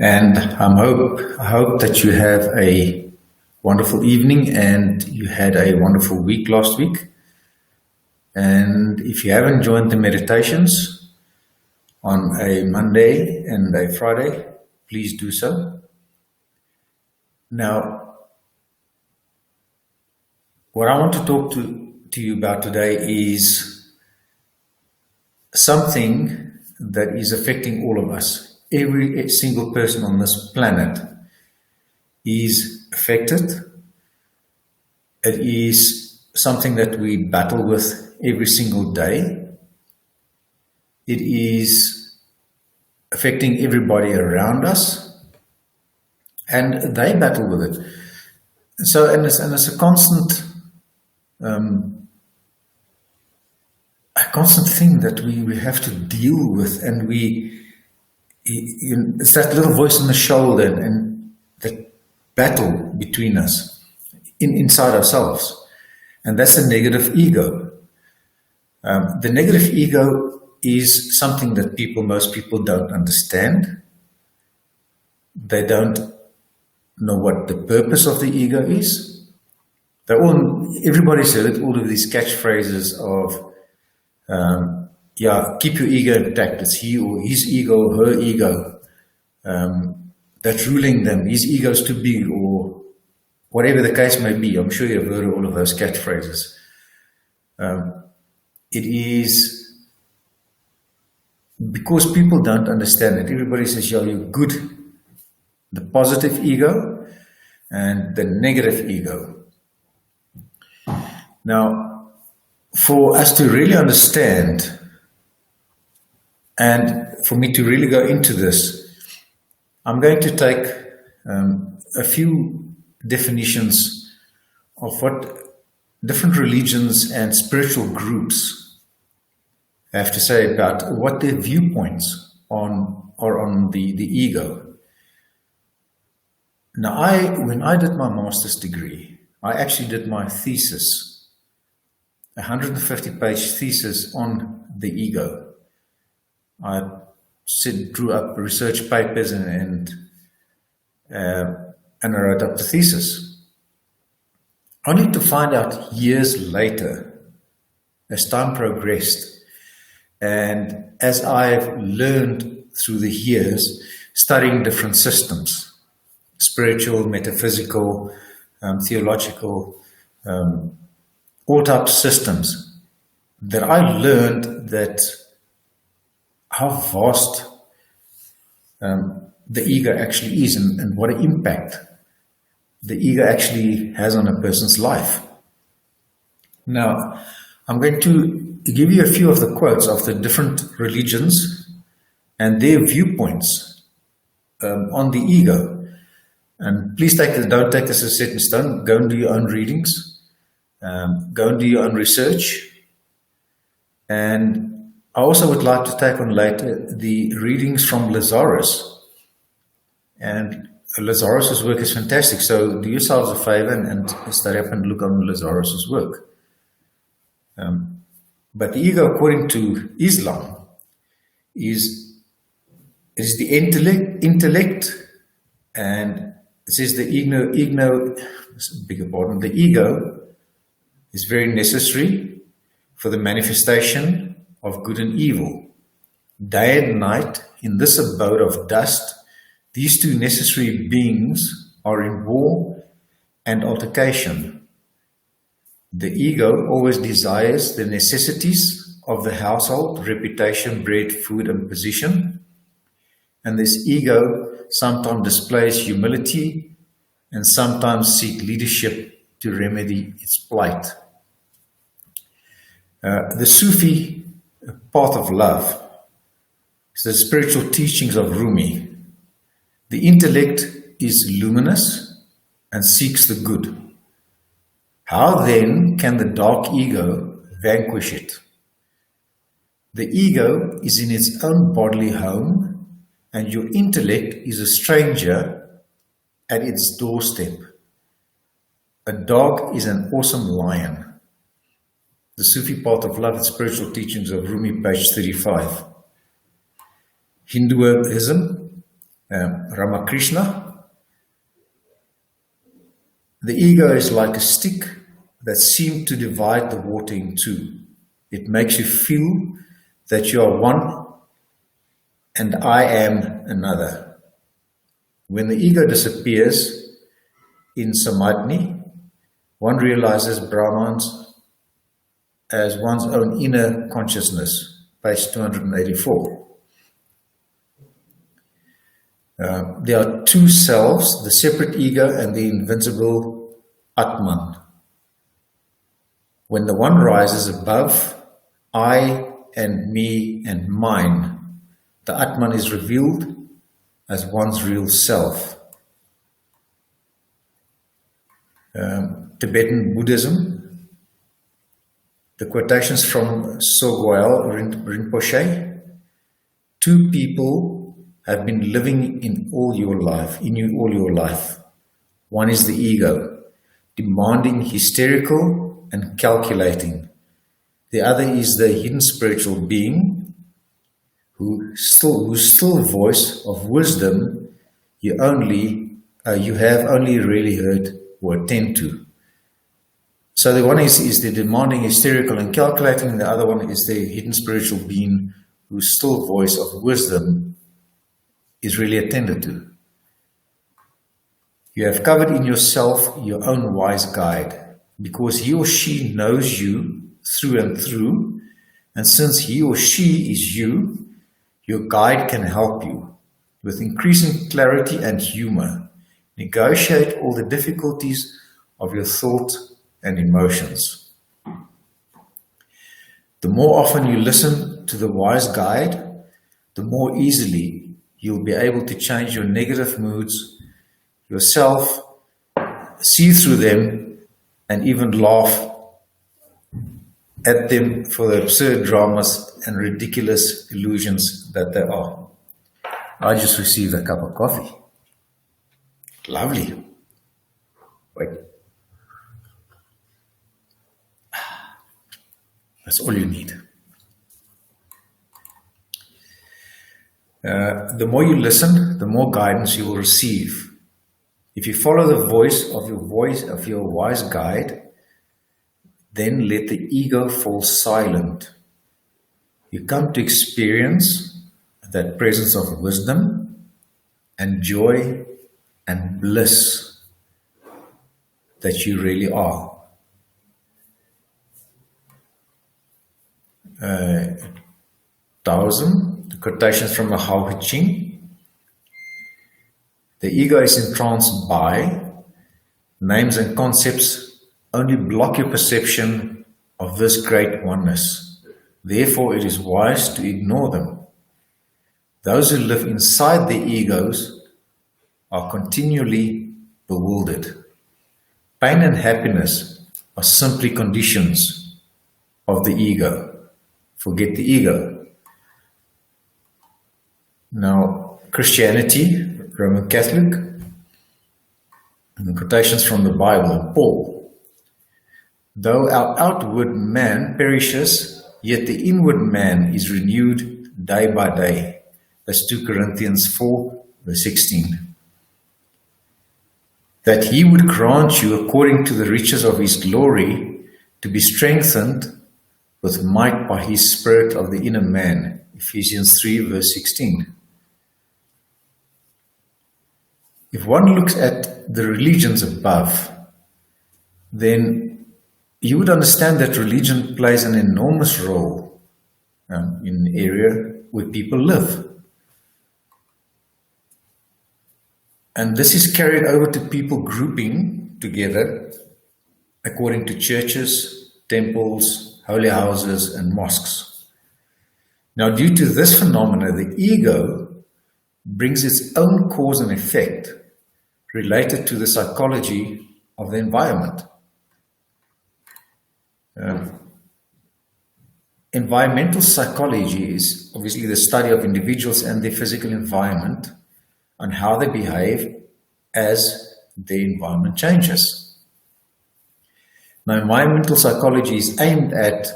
And I hope that you have a wonderful evening and you had a wonderful week last week. And if you haven't joined the meditations on a Monday and a Friday, please do so. Now, what I want to talk to you about today is something that is affecting all of us. Every single person on this planet is affected. It is something that we battle with every single day. It is affecting everybody around us, and they battle with it. So, and it's a constant thing that we have to deal with, and it's that little voice in the shoulder and that battle between us inside ourselves, and that's the negative ego. The negative ego is something that most people don't understand. They don't know what the purpose of the ego is. Everybody's heard all of these catchphrases of keep your ego intact. It's he or his ego or her ego that's ruling them. His ego's too big, or whatever the case may be. I'm sure you've heard all of those catchphrases. It is because people don't understand it. Everybody says, you're good. The positive ego and the negative ego. Now, for us to really understand, and for me to really go into this, I'm going to take a few definitions of what different religions and spiritual groups have to say about what their viewpoints are on the ego. Now, when I did my master's degree, I actually did my thesis, a 150-page thesis on the ego. I drew up research papers and I wrote up the thesis. Only to find out years later, as time progressed, and as I've learned through the years, studying different systems, spiritual, metaphysical, theological, all types of systems, that I learned that how vast the ego actually is, and what an impact the ego actually has on a person's life. Now, I'm going to give you a few of the quotes of the different religions and their viewpoints on the ego. And please don't take this as a set in stone. Go and do your own readings. Go and do your own research. And I also would like to take on later the readings from Lazarus. And Lazarus' work is fantastic. So do yourselves a favor and study up and look on Lazarus' work. But the ego, according to Islam, is the intellect, and it says the ego is very necessary for the manifestation of good and evil. Day and night, in this abode of dust, these two necessary beings are in war and altercation. The ego always desires the necessities of the household, reputation, bread, food, and position. And this ego sometimes displays humility and sometimes seeks leadership to remedy its plight. The Sufi path of love is the spiritual teachings of Rumi. The intellect is luminous and seeks the good. How then can the dark ego vanquish it? The ego is in its own bodily home, and your intellect is a stranger at its doorstep. A dog is an awesome lion. The Sufi Path of Love and Spiritual Teachings of Rumi, page 35. Hinduism Ramakrishna, the ego is like a stick that seems to divide the water in two. It makes you feel that you are one and I am another. When the ego disappears in Samadhi, one realizes Brahmans as one's own inner consciousness, page 284. There are two selves, the separate ego and the invincible Atman. When the one rises above I and me and mine, the Atman is revealed as one's real self. Tibetan Buddhism, the quotations from Sogyal Rinpoche, two people have been living in you all your life. One is the ego, demanding, hysterical, and calculating. The other is the hidden spiritual being, whose still voice of wisdom you have only really heard or attend to. So the one is the demanding, hysterical, and calculating. The other one is the hidden spiritual being, whose still voice of wisdom is really attended to. You have covered in yourself your own wise guide, because he or she knows you through and through, and since he or she is you, your guide can help you, with increasing clarity and humor, negotiate all the difficulties of your thought and emotions. The more often you listen to the wise guide, the more easily you'll be able to change your negative moods yourself, see through them, and even laugh at them for the absurd dramas and ridiculous illusions that they are. I just received a cup of coffee. Lovely. Wait. That's all you need. The more you listen, the more guidance you will receive. If you follow the voice of your wise guide, then let the ego fall silent. You come to experience that presence of wisdom and joy and bliss that you really are. Taoism, the quotations from the Hao He Ching. The ego is entranced by names and concepts only block your perception of this great oneness. Therefore, it is wise to ignore them. Those who live inside their egos are continually bewildered. Pain and happiness are simply conditions of the ego. Forget the ego. Now, Christianity, Roman Catholic, and quotations from the Bible and Paul. Though our outward man perishes, yet the inward man is renewed day by day. That's 2 Corinthians 4, verse 16. That he would grant you, according to the riches of his glory, to be strengthened with might by his spirit of the inner man. Ephesians 3, verse 16. If one looks at the religions above, then you would understand that religion plays an enormous role in the area where people live. And this is carried over to people grouping together according to churches, temples, holy houses, and mosques. Now, due to this phenomena, the ego brings its own cause and effect related to the psychology of the environment. Environmental psychology is obviously the study of individuals and their physical environment and how they behave as the environment changes. Now, environmental psychology is aimed at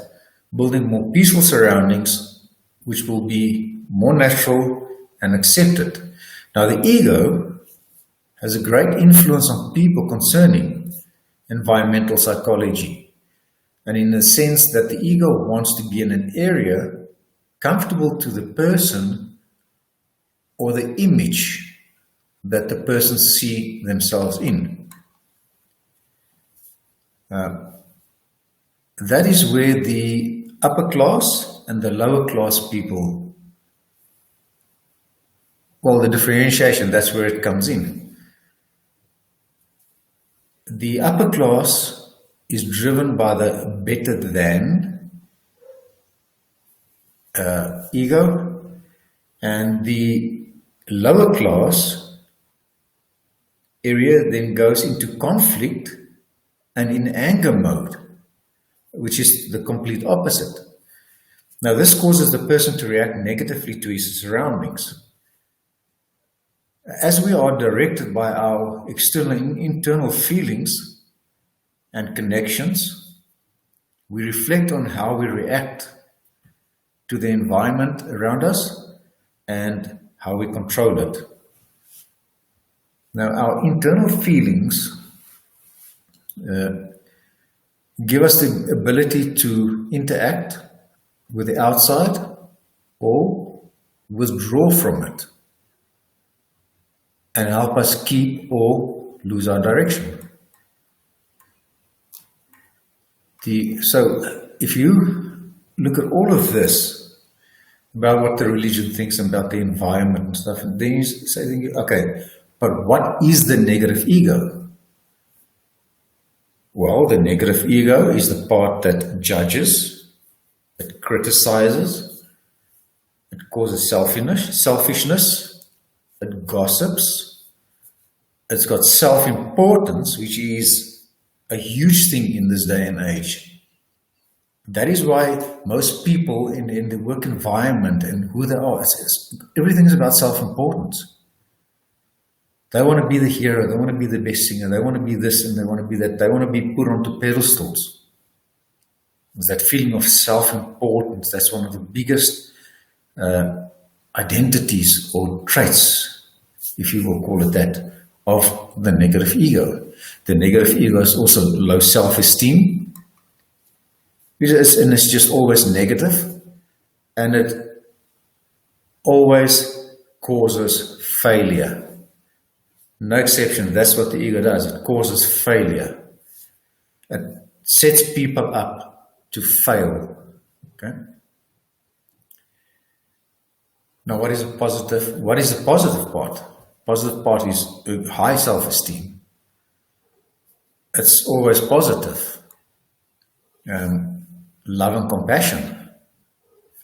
building more peaceful surroundings, which will be more natural and accepted. Now, the ego has a great influence on people concerning environmental psychology, and in the sense that the ego wants to be in an area comfortable to the person or the image that the person see themselves in. That is where the upper class and the lower class people, well, the differentiation, that's where it comes in. The upper class is driven by the better than ego, and the lower class area then goes into conflict and in anger mode, which is the complete opposite. Now, this causes the person to react negatively to his surroundings. As we are directed by our external and internal feelings and connections, we reflect on how we react to the environment around us and how we control it. Now, our internal feelings give us the ability to interact with the outside or withdraw from it, and help us keep or lose our direction. So if you look at all of this, about what the religion thinks about the environment and stuff, and then you say, okay, but what is the negative ego? Well, the negative ego is the part that judges, it criticizes, it causes selfishness, it gossips, it's got self-importance, which is a huge thing in this day and age. That is why most people in the work environment and who they are, everything is about self-importance. They want to be the hero, they want to be the best singer, they want to be this and they want to be that, they want to be put onto pedestals. It's that feeling of self-importance, that's one of the biggest identities or traits, if you will call it that, of the negative ego. The negative ego is also low self-esteem, and it's just always negative, and it always causes failure. No exception, that's what the ego does. It causes failure. It sets people up to fail. Okay? Now, what is the positive part? Positive part is high self-esteem. It's always positive. Love and compassion.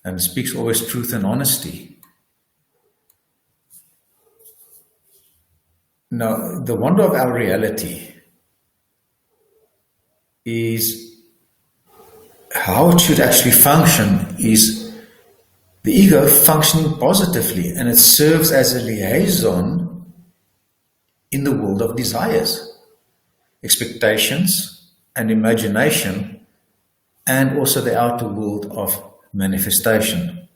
And speaks always truth and honesty. Now, the wonder of our reality is how it should actually function is the ego functioning positively, and it serves as a liaison in the world of desires, expectations, and imagination, and also the outer world of manifestation.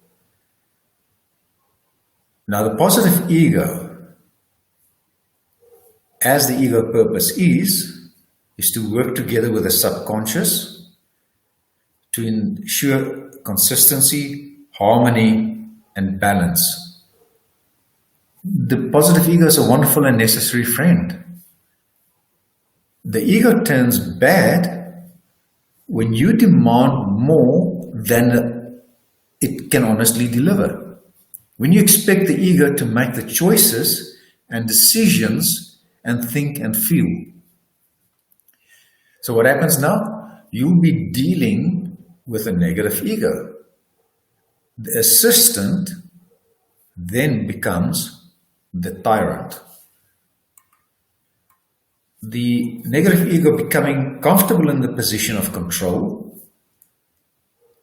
Now, the positive ego, as the ego purpose is to work together with the subconscious to ensure consistency, harmony, and balance. The positive ego is a wonderful and necessary friend. The ego turns bad when you demand more than it can honestly deliver. When you expect the ego to make the choices and decisions and think and feel. So what happens now? You'll be dealing with a negative ego. The assistant then becomes the tyrant. The negative ego, becoming comfortable in the position of control,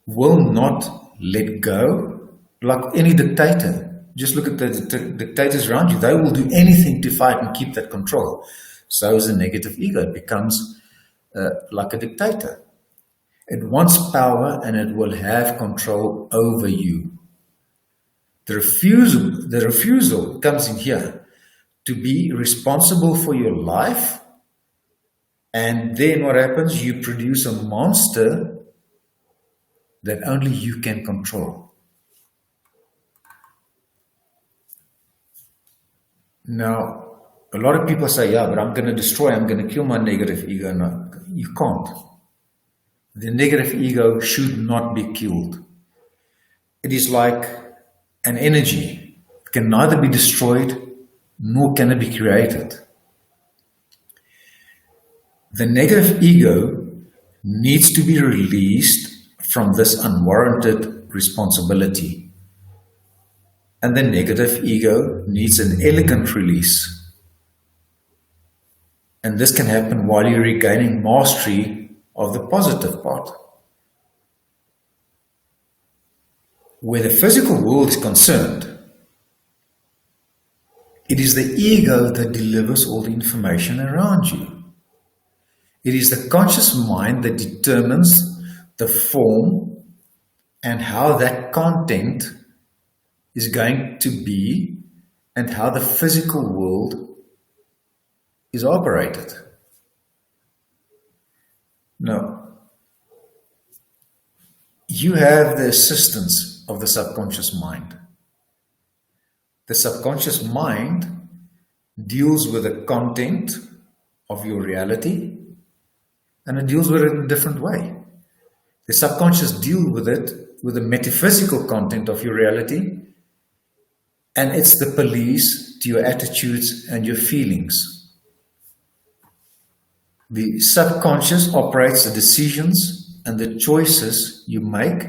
will not let go like any dictator. Just look at the dictators around you. They will do anything to fight and keep that control. So is the negative ego. It becomes like a dictator. It wants power and it will have control over you. The refusal comes in here. to be responsible for your life, and then what happens? You produce a monster that only you can control. Now, a lot of people say, yeah, but I'm going to kill my negative ego. No, you can't. The negative ego should not be killed. It is like an energy. It can neither be destroyed nor can it be created. The negative ego needs to be released from this unwarranted responsibility. And the negative ego needs an elegant release. And this can happen while you're regaining mastery of the positive part. Where the physical world is concerned, it is the ego that delivers all the information around you. It is the conscious mind that determines the form and how that content is going to be and how the physical world is operated. Now, you have the assistance of the subconscious mind. The subconscious mind deals with the content of your reality, and it deals with it in a different way. The subconscious deals with it with the metaphysical content of your reality, and it's the police to your attitudes and your feelings. The subconscious operates the decisions and the choices you make,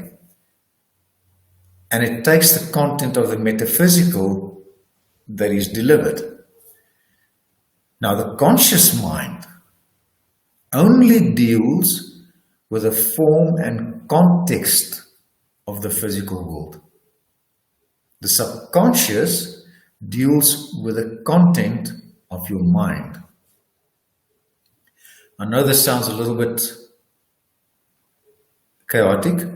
and it takes the content of the metaphysical that is delivered. Now, the conscious mind only deals with the form and context of the physical world. The subconscious deals with the content of your mind. I know this sounds a little bit chaotic,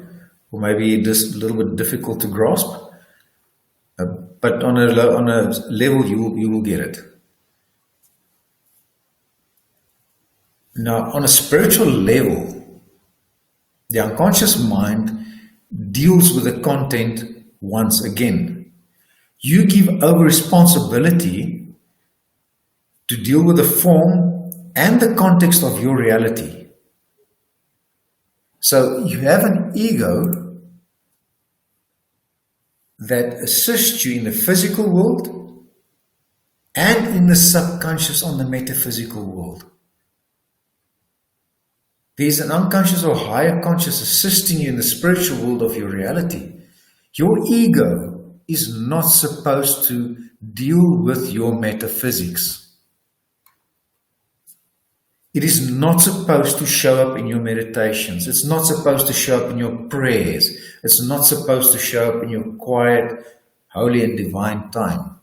or maybe just a little bit difficult to grasp, but on a level you will get it. Now, on a spiritual level, the unconscious mind deals with the content once again. You give over responsibility to deal with the form and the context of your reality. So you have an ego that assists you in the physical world and in the subconscious on the metaphysical world. There's an unconscious or higher conscious assisting you in the spiritual world of your reality. Your ego is not supposed to deal with your metaphysics. It is not supposed to show up in your meditations. It's not supposed to show up in your prayers. It's not supposed to show up in your quiet, holy and divine time.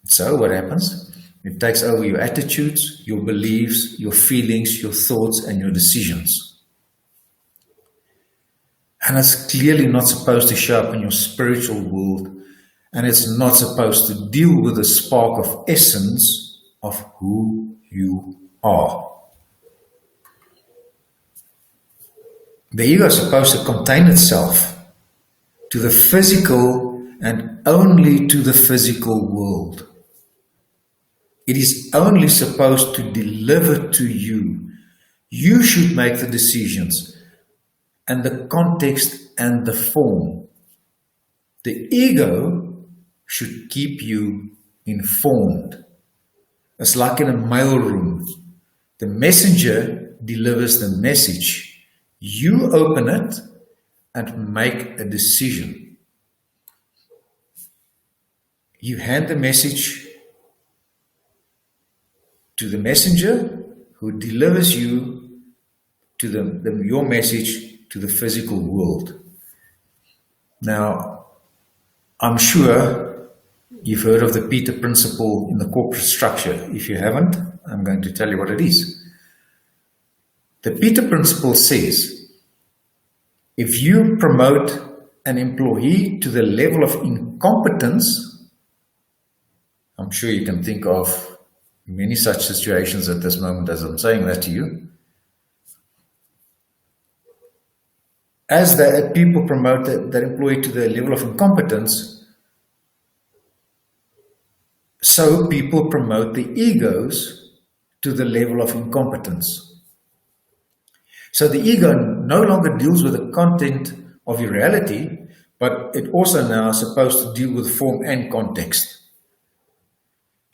So what happens? It takes over your attitudes, your beliefs, your feelings, your thoughts, and your decisions. And it's clearly not supposed to show up in your spiritual world, and it's not supposed to deal with the spark of essence of who you are. The ego is supposed to contain itself to the physical and only to the physical world. It is only supposed to deliver to you. You should make the decisions and the context and the form. The ego should keep you informed. It's like in a mailroom. The messenger delivers the message. You open it and make a decision. You hand the message to the messenger who delivers you to your message to the physical world. Now, I'm sure you've heard of the Peter Principle in the corporate structure. If you haven't, I'm going to tell you what it is. The Peter Principle says, if you promote an employee to the level of incompetence, I'm sure you can think of many such situations at this moment as I'm saying that to you. As that people promote that employee to the level of incompetence, so people promote the egos to the level of incompetence. So the ego no longer deals with the content of your reality, but it also now is supposed to deal with form and context.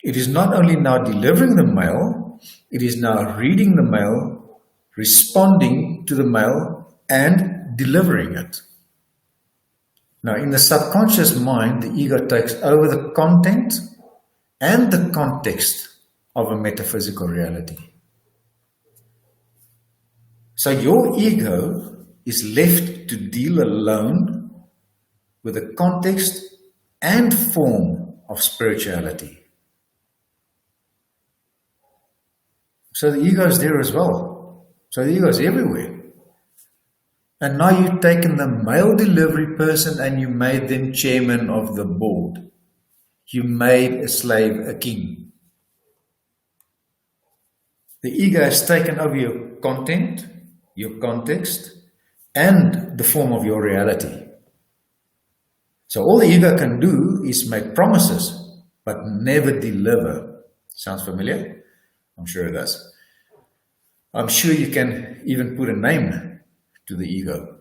It is not only now delivering the mail, it is now reading the mail, responding to the mail, and delivering it. Now, in the subconscious mind, the ego takes over the content and the context of a metaphysical reality. So your ego is left to deal alone with the context and form of spirituality. So the ego is there as well. So the ego is everywhere. And now you've taken the mail delivery person and you made them chairman of the board. You made a slave a king. The ego has taken over your content, your context, and the form of your reality. So all the ego can do is make promises, but never deliver. Sounds familiar? I'm sure it does. I'm sure you can even put a name to the ego.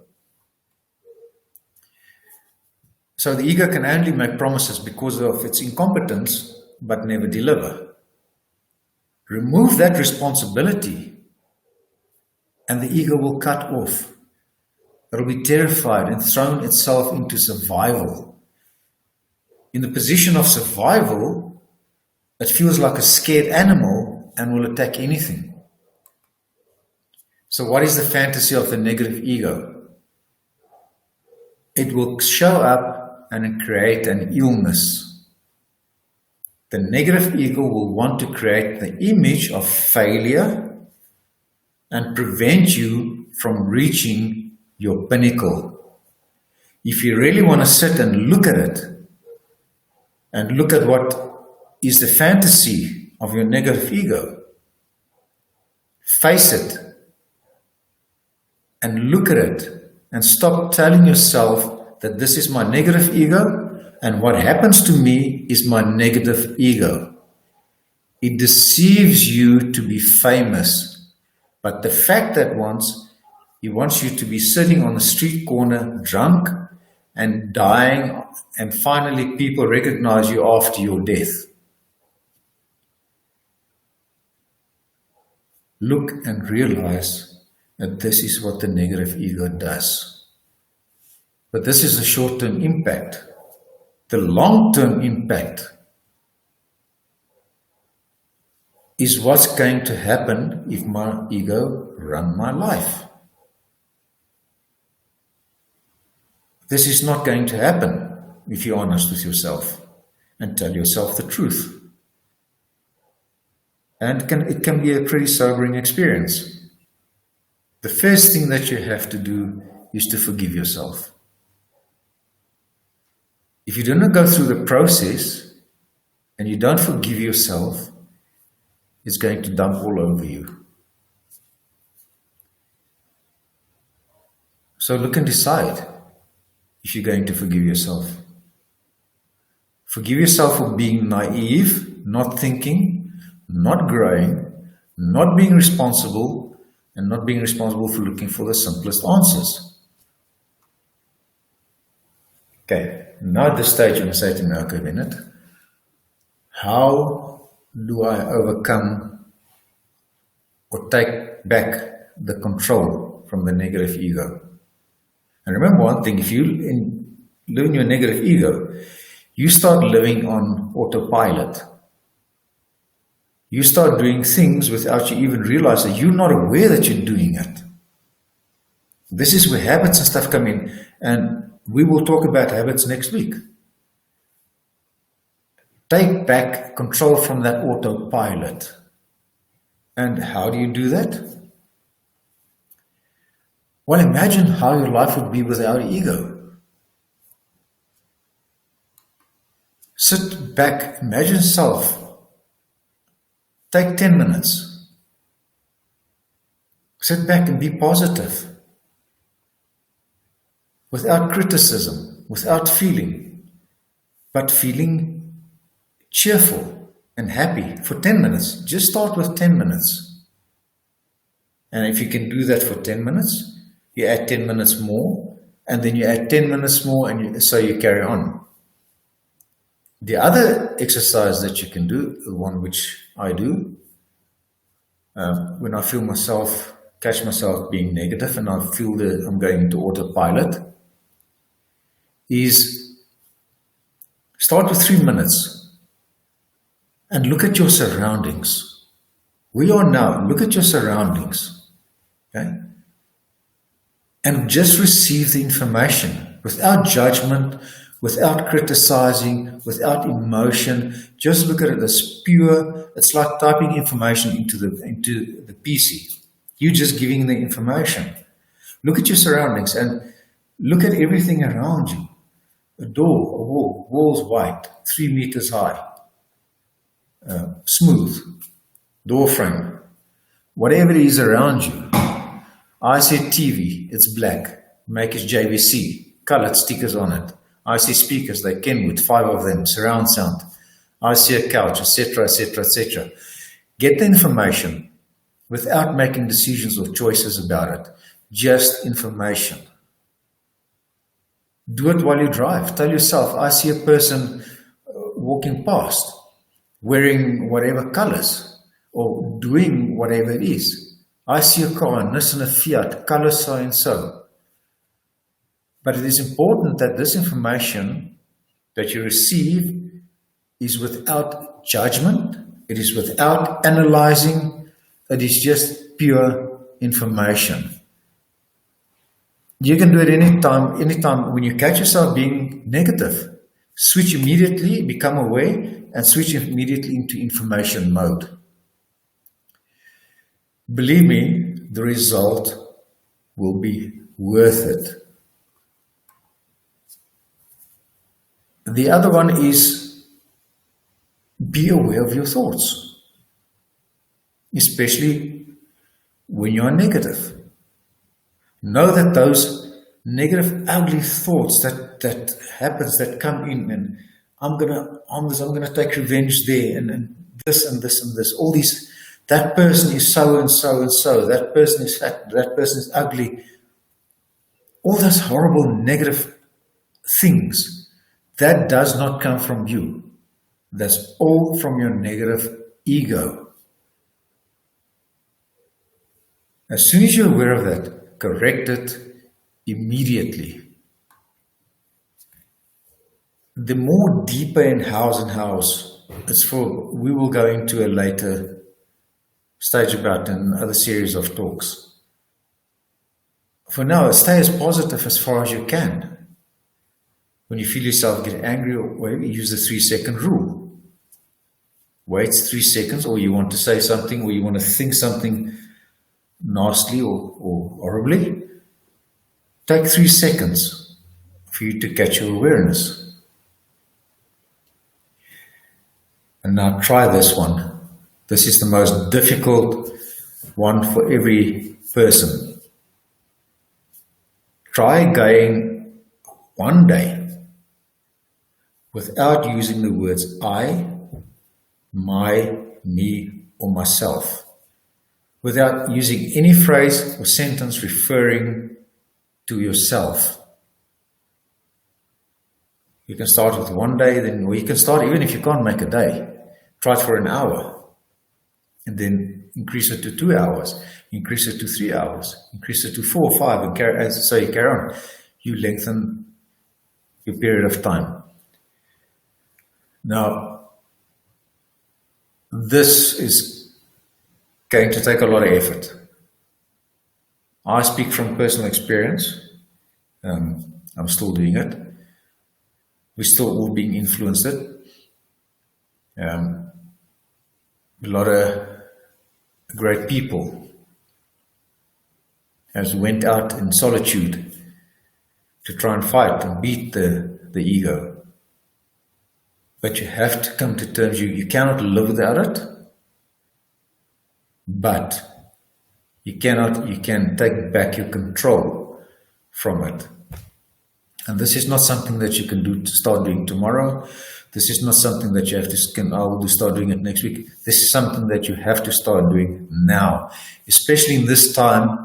So the ego can only make promises because of its incompetence, but never deliver. Remove that responsibility, and the ego will cut off. It will be terrified and thrown itself into survival. In the position of survival, it feels like a scared animal and will attack anything. So what is the fantasy of the negative ego? It will show up and create an illness. The negative ego will want to create the image of failure and prevent you from reaching your pinnacle. If you really want to sit and look at it, and look at what is the fantasy of your negative ego, face it, and look at it, and stop telling yourself that this is my negative ego, and what happens to me is my negative ego. It deceives you to be famous, but the fact that he wants you to be sitting on the street corner, drunk and dying, and finally people recognize you after your death. Look and realize that this is what the negative ego does. But this is a short-term impact. The long-term impact is what's going to happen if my ego runs my life. This is not going to happen if you're honest with yourself and tell yourself the truth. And it can be a pretty sobering experience. The first thing that you have to do is to forgive yourself. If you do not go through the process and you don't forgive yourself, it's going to dump all over you. So look and decide if you're going to forgive yourself. Forgive yourself for being naive, not thinking, not growing, not being responsible, and not being responsible for looking for the simplest answers. Okay, now at this stage I'm going to say to me, okay, Bennett, how do I overcome or take back the control from the negative ego? And remember one thing, if you live in your negative ego, you start living on autopilot. You start doing things without you even realize that you're not aware that you're doing it. This is where habits and stuff come in. And we will talk about habits next week. Take back control from that autopilot. And how do you do that? Well, imagine how your life would be without ego. Sit back, imagine yourself. Take 10 minutes. Sit back and be positive. Without criticism, without feeling, but feeling cheerful and happy for 10 minutes. Just start with 10 minutes. And if you can do that for 10 minutes, you add 10 minutes more, and then you add 10 minutes more, and so you carry on. The other exercise that you can do, the one which I do, when I feel catch myself being negative and I feel that I'm going into autopilot, is start with 3 minutes and look at your surroundings. Where you are now, look at your surroundings. Okay? And just receive the information without judgment, without criticizing, without emotion. Just look at it as pure. It's like typing information into the PC. You're just giving the information. Look at your surroundings and look at everything around you. A door, a wall's white, 3 meters high, smooth, door frame, whatever it is around you. I see TV, it's black, make it JVC, colored stickers on it. I see speakers, they Kenwood, 5 of them, surround sound. I see a couch, etc., etc., etc. Get the information without making decisions or choices about it. Just information. Do it while you drive. Tell yourself, I see a person walking past, wearing whatever colors, or doing whatever it is. I see a car, a Nissan, a Fiat, color so and so. But it is important that this information that you receive is without judgment, it is without analyzing, it is just pure information. You can do it anytime when you catch yourself being negative. Switch immediately, become aware, and switch immediately into information mode. Believe me, the result will be worth it. The other one is be aware of your thoughts, especially when you are negative. Know that those negative, ugly thoughts that happens, that come in, and I'm gonna take revenge there, and this and this and this, all these, that person is so and so and so, that person is fat, that person is ugly, all those horrible negative things, that does not come from you. That's all from your negative ego. As soon as you're aware of that, correct it immediately. The more deeper in house, we will go into a later stage about in other series of talks. For now, stay as positive as far as you can. When you feel yourself get angry or whatever, use the 3-second rule. Wait 3 seconds, or you want to say something, or you want to think something nastily or horribly. Take 3 seconds for you to catch your awareness. And now try this one. This is the most difficult one for every person. Try going one day without using the words I, my, me, or myself. Without using any phrase or sentence referring to yourself. You can start with one day, or you can start even if you can't make a day. Try it for an hour, and then increase it to 2 hours, increase it to 3 hours, increase it to 4 or 5, and carry on. You lengthen your period of time. Now, this is going to take a lot of effort. I speak from personal experience. I'm still doing it. We're still all being influenced. A lot of great people has went out in solitude to try and fight and beat the ego. But you have to come to terms. You cannot live without it, but you can take back your control from it. And this is not something that you can start doing tomorrow. This is not something that you have to start doing it next week. This is something that you have to start doing now, especially in this time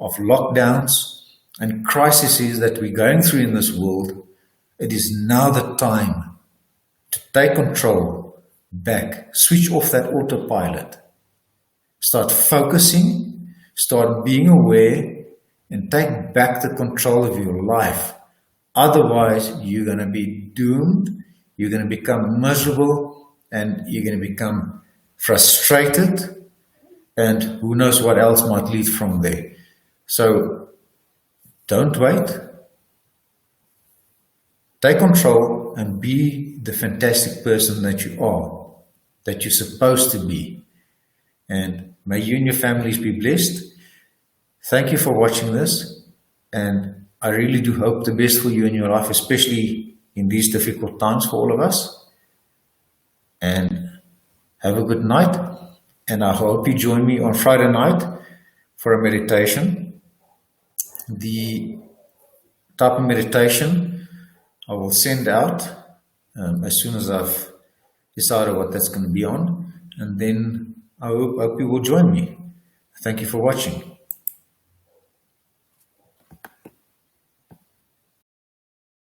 of lockdowns and crises that we're going through in this world. It is now the time to take control back, switch off that autopilot, start focusing, start being aware, and take back the control of your life. Otherwise, you're going to be doomed, you're going to become miserable, and you're going to become frustrated, and who knows what else might lead from there. So, don't wait. Take control and be the fantastic person that you are, that you're supposed to be. And may you and your families be blessed. Thank you for watching this, and I really do hope the best for you in your life, especially in these difficult times for all of us. And have a good night. And I hope you join me on Friday night for a meditation. The type of meditation I will send out as soon as I've decided what that's going to be on. And then I hope you will join me. Thank you for watching.